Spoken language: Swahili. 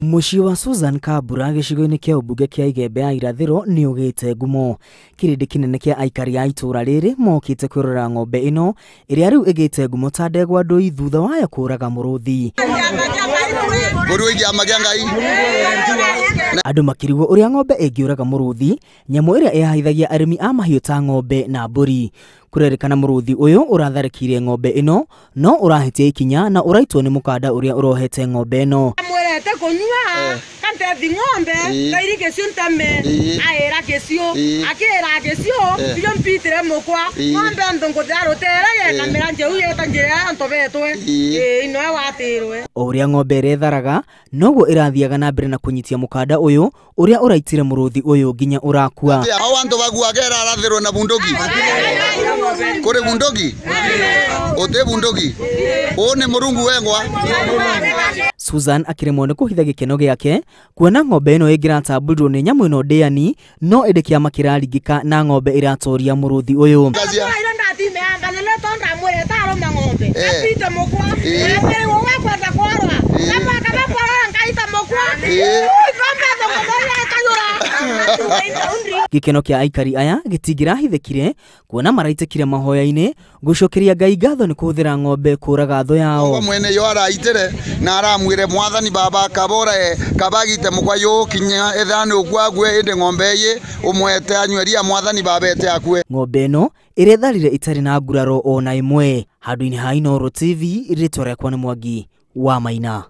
Muciĩ wa Susan Kabura gĩcigo-inĩ kĩa ũmbunge kĩa Igembe ya irathĩro nĩ ũgĩte ngumo. Kĩrĩndĩ kĩnene kĩa aikari a itũũra rĩrĩ mokĩte kwĩrorera ng'ombe ĩno ĩrĩa rĩu ĩgĩte ngumo ta ndegwa ndũi thutha wayo kũraga mũrũthi. Andũ makĩrigwo ũrĩa ng'ombe ĩngĩũraga mũrũthi, nyamũ ĩrĩa ĩhaithagia arĩmi a mahiũ ta ng'ombe na mbũri. Kũrerĩkana mũrũthi ũyũ ũratharĩkĩire ng'ombe ĩno no ũrahĩtia ikinya na ũraitwo nĩ mũkanda ũrĩa ũrohete ng'ombe ĩno. Kunywa kantethi ng'ombe kairi gecio ntame aera gecio akera gecio iyo mpitire mukwa ng'ombe ndongo darotera na miranje uye tangira ntobetwe ino watirwe. Ũrĩa ng'ombe ĩretharaga noguo ĩrathiaga na mbere na kũnyitia mũkanda ũyũ ũrĩa ũraitire mũrũthi ũyũ nginya ũrakua. Hao antu baguagera arathirwo na bunduki kuri bunduki ote bunduki one murungu wengwa. Susan akĩremwo nĩ kũhitha gĩkeno gĩake kuona ng'ombe ĩno ĩngĩratambũrirwo nĩ nyamũ ĩno ndĩani no ĩndĩ kĩama kĩraringĩka na ng'ombe ĩratoria mũrũthi ũyũ. Gĩkeno kĩa aikari aya gĩtingĩrahithĩkire kuona maraitĩkire mahoya-inĩ gũcokeria Ngai ngatho nĩ kũhũthĩra ng'ombe kũraga thũ yao. Mwene yo araitire na aramwire mwathani baba kabore kabagite mukwa yo kinya ethani ukwague inde ng'ombe ye umwete anyweria mwathani baba ete akue. Ng'ombe ĩno ĩretharire itarĩ na nguraro ona imwe. Handũ-inĩ ha Inooro TV rĩtwa rĩakwa nĩ Mwangi wa Maina.